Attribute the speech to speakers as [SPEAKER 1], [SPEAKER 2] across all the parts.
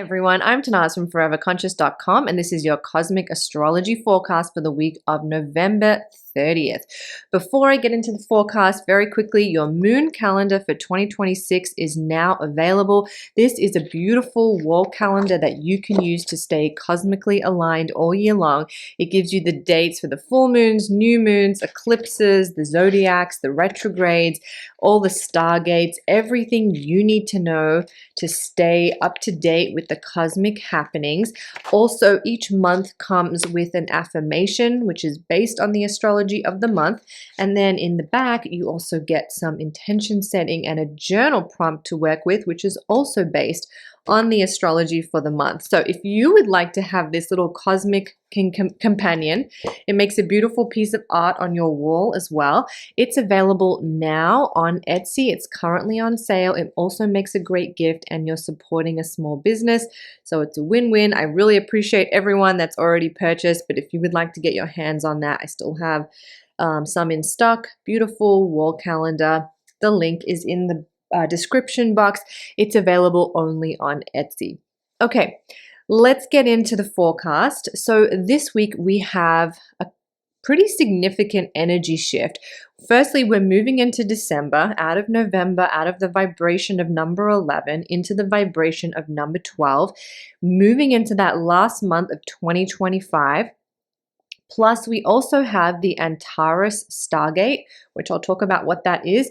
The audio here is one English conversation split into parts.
[SPEAKER 1] Everyone, I'm Tanaaz from foreverconscious.com, and this is your cosmic astrology forecast for the week of November 30th. Before I get into the forecast, very quickly, your moon calendar for 2026 is now available. This is a beautiful wall calendar that you can use to stay cosmically aligned all year long. It gives you the dates for the full moons, new moons, eclipses, the zodiacs, the retrogrades, all the stargates, everything you need to know to stay up to date with the cosmic happenings. Also, each month comes with an affirmation, which is based on the astrology of the month. And then in the back, you also get some intention setting and a journal prompt to work with, which is also based on the astrology for the month. So if you would like to have this little cosmic companion, it makes a beautiful piece of art on your wall as well. It's available now on Etsy. It's currently on sale. It also makes a great gift and you're supporting a small business. So it's a win-win. I really appreciate everyone that's already purchased, but if you would like to get your hands on that, I still have some in stock. Beautiful wall calendar. The link is in the description box. It's available only on Etsy. Okay, let's get into the forecast. So this week we have a pretty significant energy shift. Firstly, we're moving into December, out of November, out of the vibration of number 11 into the vibration of number 12, moving into that last month of 2025. Plus, we also have the Antares Stargate, which I'll talk about what that is,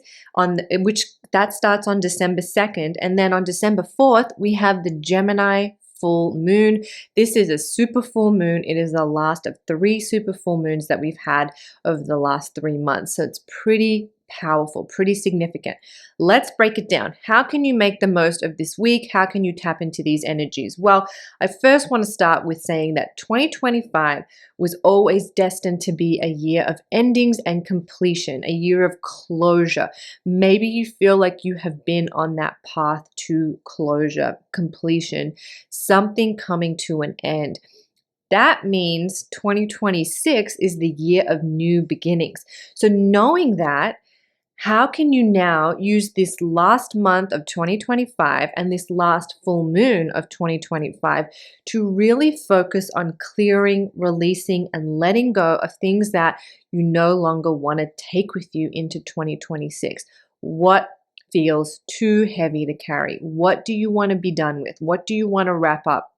[SPEAKER 1] which that starts on December 2nd. And then on December 4th, we have the Gemini full moon. This is a super full moon. It is the last of 3 super full moons that we've had over the last 3 months. So it's pretty powerful, pretty significant. Let's break it down. How can you make the most of this week? How can you tap into these energies? Well, I first want to start with saying that 2025 was always destined to be a year of endings and completion, a year of closure. Maybe you feel like you have been on that path to closure, completion, something coming to an end. That means 2026 is the year of new beginnings. So knowing that, how can you now use this last month of 2025 and this last full moon of 2025 to really focus on clearing, releasing, and letting go of things that you no longer want to take with you into 2026? What feels too heavy to carry? What do you want to be done with? What do you want to wrap up?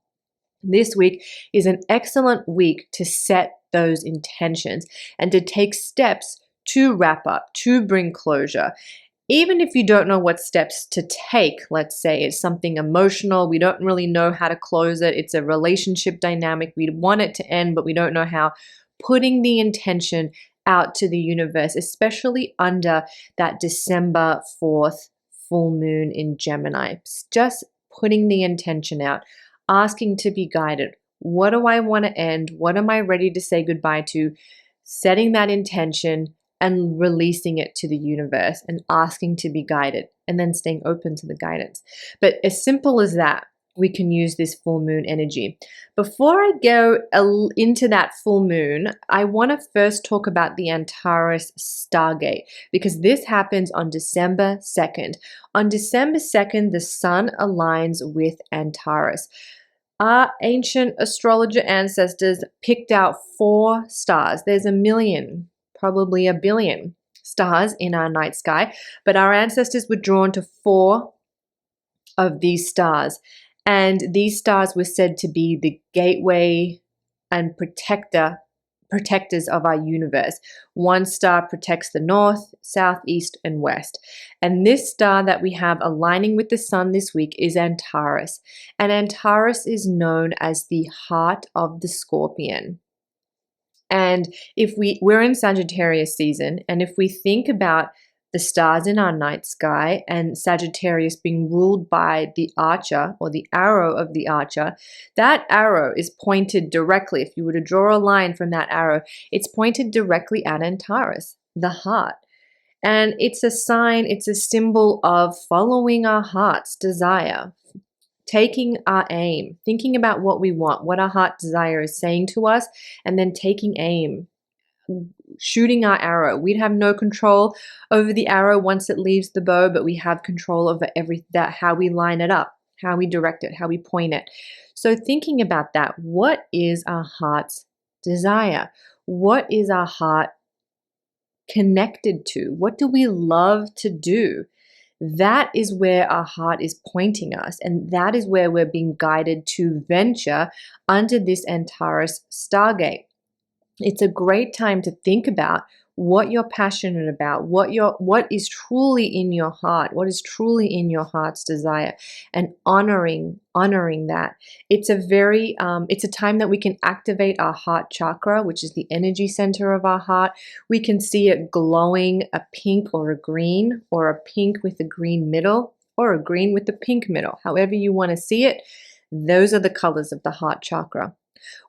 [SPEAKER 1] This week is an excellent week to set those intentions and to take steps to wrap up, to bring closure. Even if you don't know what steps to take, let's say it's something emotional, we don't really know how to close it, it's a relationship dynamic, we want it to end, but we don't know how, putting the intention out to the universe, especially under that December 4th full moon in Gemini. Just putting the intention out, asking to be guided. What do I want to end? What am I ready to say goodbye to? Setting that intention and releasing it to the universe and asking to be guided and then staying open to the guidance. But as simple as that, we can use this full moon energy. Before I go into that full moon, I want to first talk about the Antares Stargate because this happens on December 2nd. On December 2nd, the sun aligns with Antares. Our ancient astrologer ancestors picked out 4 stars. There's a million, probably a billion stars in our night sky, but our ancestors were drawn to 4 of these stars. And these stars were said to be the gateway and protectors of our universe. One star protects the north, south, east, and west. And this star that we have aligning with the sun this week is Antares. And Antares is known as the heart of the scorpion. And if we're in Sagittarius season, and if we think about the stars in our night sky and Sagittarius being ruled by the archer or the arrow of the archer, that arrow is pointed directly. If you were to draw a line from that arrow, it's pointed directly at Antares, the heart. And it's a sign, it's a symbol of following our heart's desire, taking our aim, thinking about what we want, what our heart desire is saying to us, and then taking aim, shooting our arrow. We'd have no control over the arrow once it leaves the bow, but we have control over how we line it up, how we direct it, how we point it. So thinking about that, what is our heart's desire? What is our heart connected to? What do we love to do? That is where our heart is pointing us, and that is where we're being guided to venture under this Antares Stargate. It's a great time to think about what you're passionate about, what is truly in your heart, what is truly in your heart's desire, and honoring that. It's a time that we can activate our heart chakra, which is the energy center of our heart. We can see it glowing a pink or a green, or a pink with a green middle, or a green with a pink middle. However you want to see it, those are the colors of the heart chakra.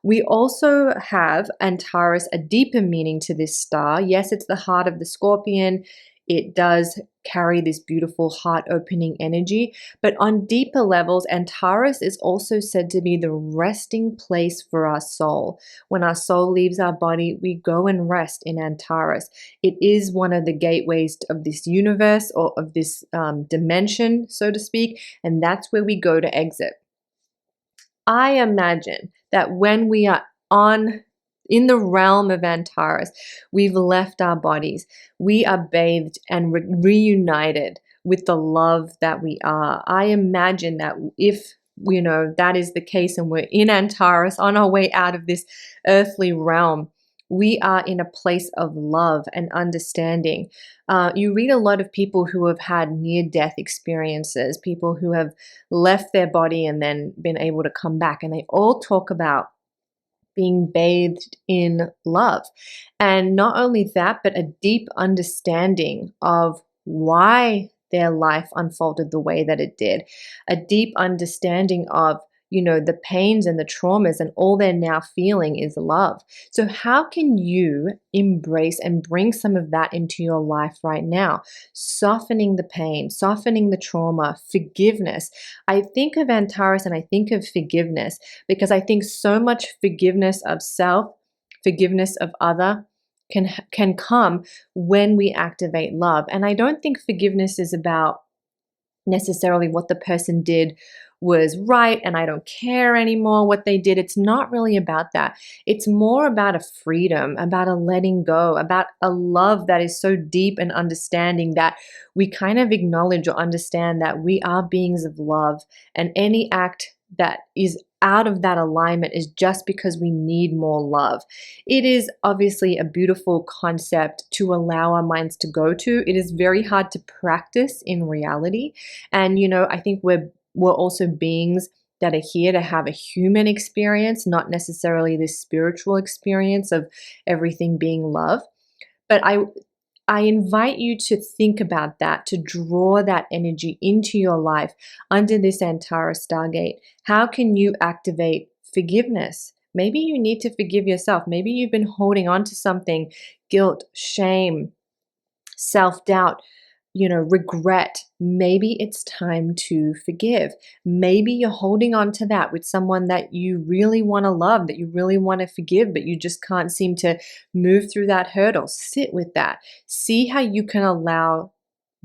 [SPEAKER 1] We also have Antares, a deeper meaning to this star. Yes, it's the heart of the scorpion. It does carry this beautiful heart-opening energy. But on deeper levels, Antares is also said to be the resting place for our soul. When our soul leaves our body, we go and rest in Antares. It is one of the gateways of this universe, or of this dimension, so to speak, and that's where we go to exit. I imagine that when we are in the realm of Antares, we've left our bodies. We are bathed and reunited with the love that we are. I imagine that if that is the case, and we're in Antares on our way out of this earthly realm, we are in a place of love and understanding. You read a lot of people who have had near-death experiences, people who have left their body and then been able to come back, and they all talk about being bathed in love. And not only that, but a deep understanding of why their life unfolded the way that it did, a deep understanding of the pains and the traumas, and all they're now feeling is love. So how can you embrace and bring some of that into your life right now? Softening the pain, softening the trauma, forgiveness. I think of Antares and I think of forgiveness, because I think so much forgiveness of self, forgiveness of other can come when we activate love. And I don't think forgiveness is about necessarily what the person did was right and I don't care anymore what they did. It's not really about that. It's more about a freedom, about a letting go, about a love that is so deep and understanding that we kind of acknowledge or understand that we are beings of love, and any act that is out of that alignment is just because we need more love. It is obviously a beautiful concept to allow our minds to go to. It is very hard to practice in reality. And, I think we're also beings that are here to have a human experience, not necessarily this spiritual experience of everything being love. But I invite you to think about that, to draw that energy into your life under this Antares Stargate. How can you activate forgiveness? Maybe you need to forgive yourself. Maybe you've been holding on to something, guilt, shame, self-doubt, regret. Maybe it's time to forgive. Maybe you're holding on to that with someone that you really want to love, that you really want to forgive, but you just can't seem to move through that hurdle. Sit with that. See how you can allow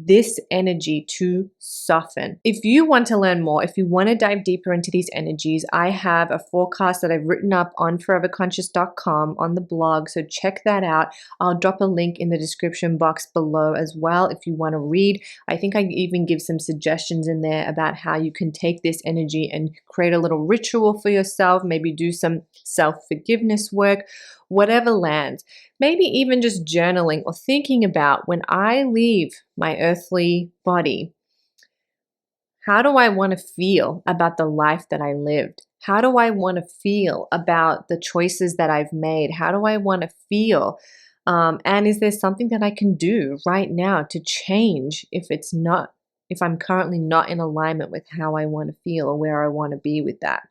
[SPEAKER 1] this energy to soften. If you want to learn more, if you want to dive deeper into these energies, I have a forecast that I've written up on foreverconscious.com on the blog, so check that out. I'll drop a link in the description box below as well if you want to read. I think I even give some suggestions in there about how you can take this energy and create a little ritual for yourself, maybe do some self-forgiveness work, whatever lands. Maybe even just journaling or thinking about, when I leave my earthly body, how do I want to feel about the life that I lived? How do I want to feel about the choices that I've made? How do I want to feel? And is there something that I can do right now to change if I'm currently not in alignment with how I want to feel or where I want to be with that?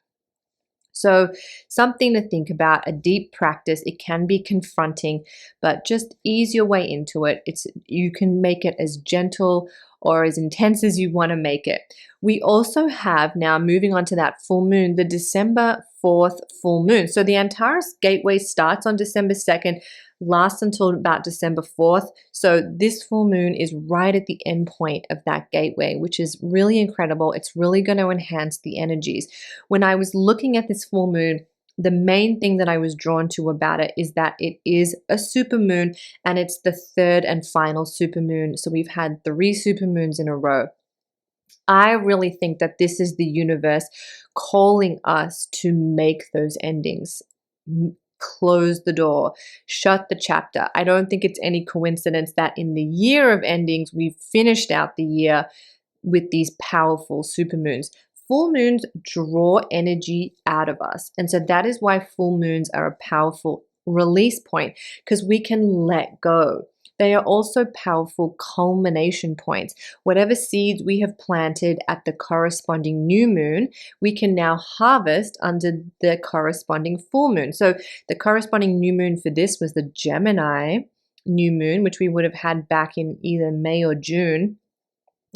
[SPEAKER 1] So something to think about, a deep practice. It can be confronting, but just ease your way into it. You can make it as gentle or as intense as you want to make it. We also have, now moving on to that full moon, the December 4th full moon. So the Antares Gateway starts on December 2nd, lasts until about December 4th. So this full moon is right at the end point of that gateway, which is really incredible. It's really going to enhance the energies. When I was looking at this full moon, the main thing that I was drawn to about it is that it is a supermoon, and it's the third and final supermoon. So we've had 3 supermoons in a row. I really think that this is the universe calling us to make those endings. Close the door, shut the chapter. I don't think it's any coincidence that in the year of endings, we've finished out the year with these powerful supermoons. Full moons draw energy out of us. And so that is why full moons are a powerful release point, because we can let go. They are also powerful culmination points. Whatever seeds we have planted at the corresponding new moon, we can now harvest under the corresponding full moon. So the corresponding new moon for this was the Gemini new moon, which we would have had back in either May or June,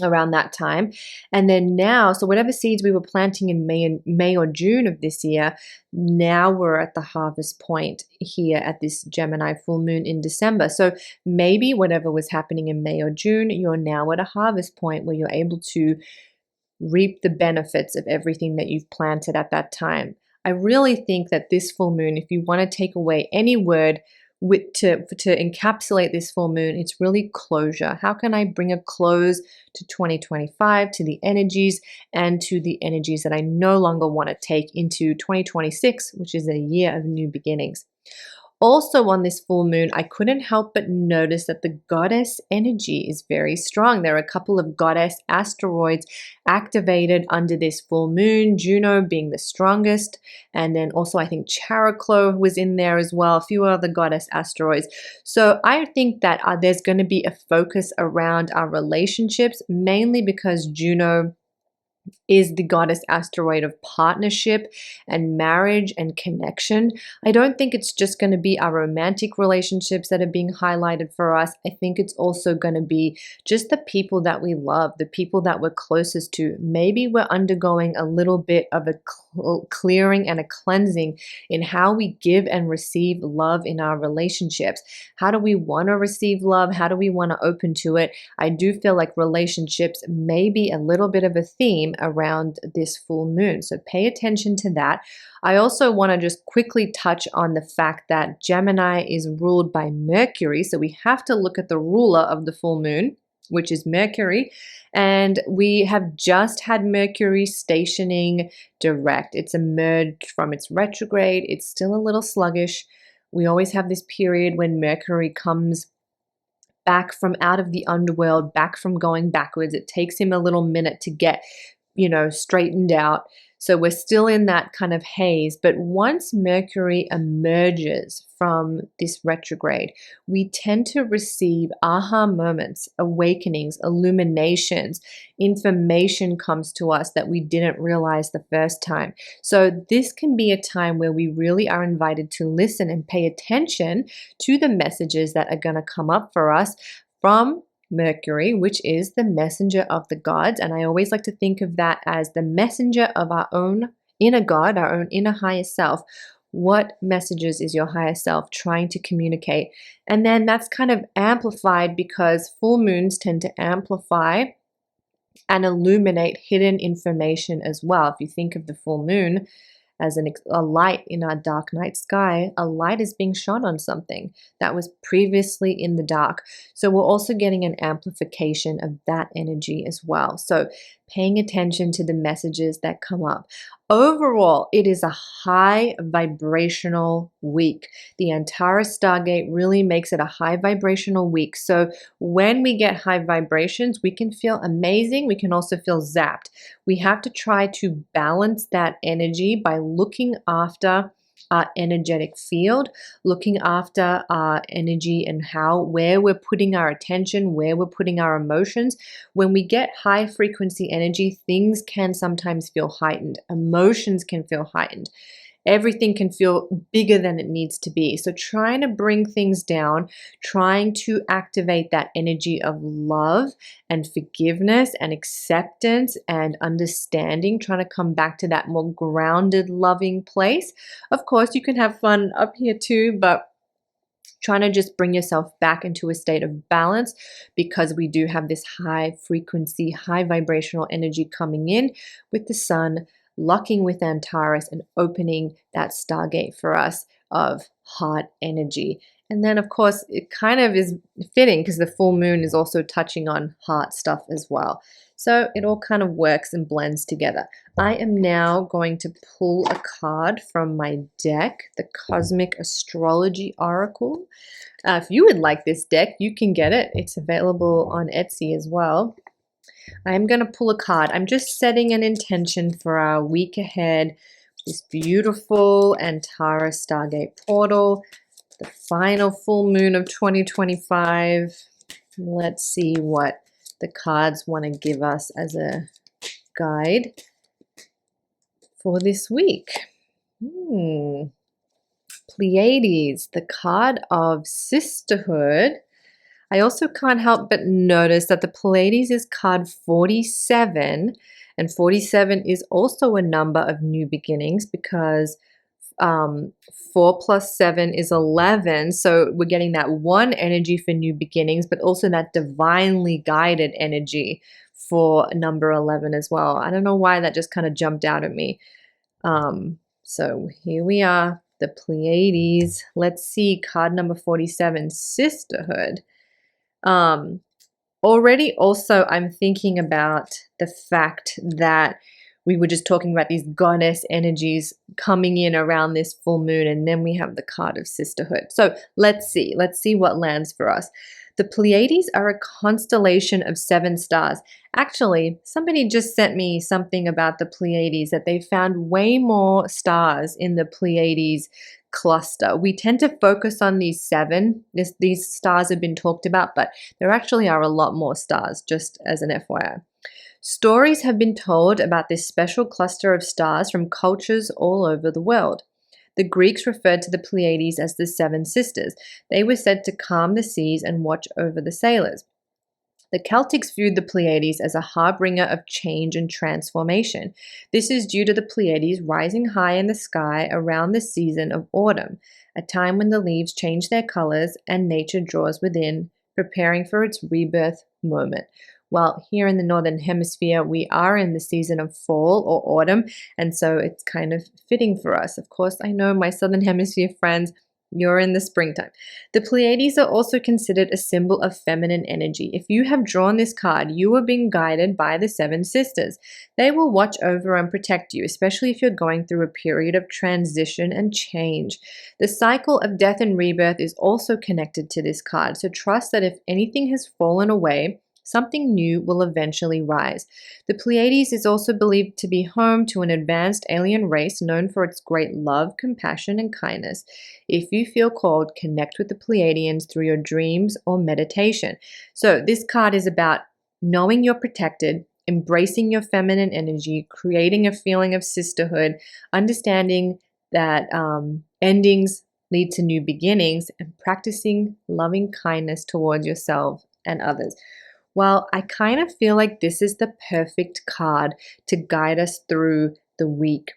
[SPEAKER 1] around that time. And then now, so whatever seeds we were planting in May or June of this year, now we're at the harvest point here at this Gemini full moon in December. So maybe whatever was happening in May or June, you're now at a harvest point where you're able to reap the benefits of everything that you've planted at that time. I really think that this full moon, if you want to take away any word to encapsulate this full moon, it's really closure. How can I bring a close to 2025, to the energies, and to the energies that I no longer want to take into 2026, which is a year of new beginnings? Also on this full moon, I couldn't help but notice that the goddess energy is very strong. There are a couple of goddess asteroids activated under this full moon, Juno being the strongest, and then also I think Chariklo was in there as well, a few other goddess asteroids. So I think that there's going to be a focus around our relationships, mainly because Juno is the goddess asteroid of partnership and marriage and connection. I don't think it's just going to be our romantic relationships that are being highlighted for us. I think it's also going to be just the people that we love, the people that we're closest to. Maybe we're undergoing a little bit of a clearing and a cleansing in how we give and receive love in our relationships. How do we want to receive love? How do we want to open to it? I do feel like relationships may be a little bit of a theme around this full moon. So pay attention to that. I also want to just quickly touch on the fact that Gemini is ruled by Mercury. So we have to look at the ruler of the full moon, which is Mercury. And we have just had Mercury stationing direct. It's emerged from its retrograde. It's still a little sluggish. We always have this period when Mercury comes back from out of the underworld, back from going backwards. It takes him a little minute to get straightened out. So we're still in that kind of haze. But once Mercury emerges from this retrograde, we tend to receive aha moments, awakenings, illuminations. Information comes to us that we didn't realize the first time. So this can be a time where we really are invited to listen and pay attention to the messages that are going to come up for us from Mercury, which is the messenger of the gods. And I always like to think of that as the messenger of our own inner God, our own inner higher self. What messages is your higher self trying to communicate? And then that's kind of amplified because full moons tend to amplify and illuminate hidden information as well. If you think of the full moon as a light in our dark night sky, a light is being shone on something that was previously in the dark. So we're also getting an amplification of that energy as well. So paying attention to the messages that come up. Overall, it is a high vibrational week. The Antares Stargate really makes it a high vibrational week. So when we get high vibrations, we can feel amazing. We can also feel zapped. We have to try to balance that energy by looking after our energetic field, looking after our energy and where we're putting our attention, where we're putting our emotions. When we get high frequency energy, things can sometimes feel heightened. Emotions can feel heightened. Everything can feel bigger than it needs to be. So trying to bring things down, trying to activate that energy of love and forgiveness and acceptance and understanding, trying to come back to that more grounded, loving place. Of course, you can have fun up here too, but trying to just bring yourself back into a state of balance, because we do have this high frequency, high vibrational energy coming in with the sun, locking with Antares and opening that Stargate for us of heart energy. And then, of course, it kind of is fitting because the full moon is also touching on heart stuff as well. So it all kind of works and blends together. I am now going to pull a card from my deck, the Cosmic Astrology Oracle. If you would like this deck, you can get it. It's available on Etsy as well. I'm going to pull a card. I'm just setting an intention for our week ahead. This beautiful Antares Stargate portal, the final full moon of 2025. Let's see what the cards want to give us as a guide for this week. Pleiades, the card of sisterhood. I also can't help but notice that the Pleiades is card 47, and 47 is also a number of new beginnings, because 4 plus 7 is 11. So we're getting that one energy for new beginnings, but also that divinely guided energy for number 11 as well. I don't know why that just kind of jumped out at me. So here we are, the Pleiades. Let's see, card number 47, sisterhood. Already also I'm thinking about the fact that we were just talking about these goddess energies coming in around this full moon, and then we have the card of sisterhood. So let's see what lands for us. The Pleiades are a constellation of 7 stars. Actually, somebody just sent me something about the Pleiades, that they found way more stars in the Pleiades cluster. We tend to focus on these 7. These stars have been talked about, but there actually are a lot more stars, just as an FYI. Stories have been told about this special cluster of stars from cultures all over the world. The Greeks referred to the Pleiades as the 7 sisters. They were said to calm the seas and watch over the sailors. The Celtics viewed the Pleiades as a harbinger of change and transformation. This is due to the Pleiades rising high in the sky around the season of autumn, a time when the leaves change their colors and nature draws within, preparing for its rebirth moment. Well, here in the Northern Hemisphere, we are in the season of fall or autumn, and so it's kind of fitting for us. Of course, I know my Southern Hemisphere friends, you're in the springtime. The Pleiades are also considered a symbol of feminine energy. If you have drawn this card, you are being guided by the 7 sisters. They will watch over and protect you, especially if you're going through a period of transition and change. The cycle of death and rebirth is also connected to this card, so trust that if anything has fallen away, something new will eventually rise. The Pleiades is also believed to be home to an advanced alien race known for its great love, compassion, and kindness. If you feel called, connect with the Pleiadians through your dreams or meditation. So this card is about knowing you're protected, embracing your feminine energy, creating a feeling of sisterhood, understanding that endings lead to new beginnings, and practicing loving kindness towards yourself and others. Well, I kind of feel like this is the perfect card to guide us through the week.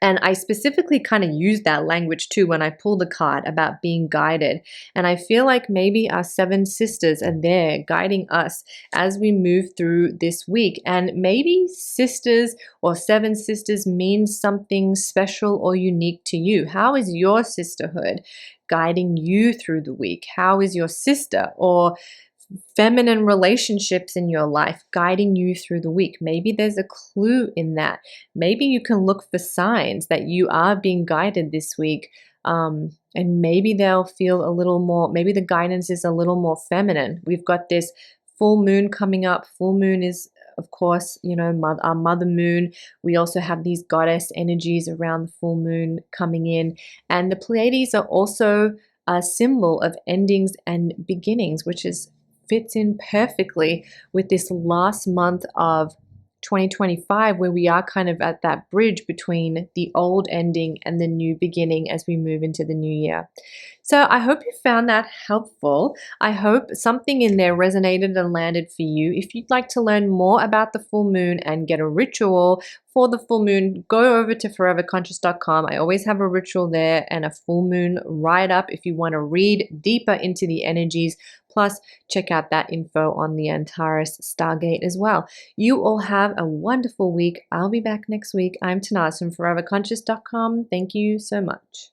[SPEAKER 1] And I specifically kind of use that language too when I pull the card about being guided. And I feel like maybe our 7 sisters are there guiding us as we move through this week. And maybe sisters or 7 sisters means something special or unique to you. How is your sisterhood guiding you through the week? How is your sister or feminine relationships in your life guiding you through the week? Maybe there's a clue in that. Maybe you can look for signs that you are being guided this week, and maybe they'll feel a little more, maybe the guidance is a little more feminine. We've got this full moon coming up. Full moon is, of course, our mother moon. We also have these goddess energies around the full moon coming in, and the Pleiades are also a symbol of endings and beginnings, which fits in perfectly with this last month of 2025, where we are kind of at that bridge between the old ending and the new beginning as we move into the new year. So I hope you found that helpful. I hope something in there resonated and landed for you. If you'd like to learn more about the full moon and get a ritual for the full moon, go over to foreverconscious.com. I always have a ritual there and a full moon write up if you want to read deeper into the energies. Plus, check out that info on the Antares Stargate as well. You all have a wonderful week. I'll be back next week. I'm Tanaaz from foreverconscious.com. Thank you so much.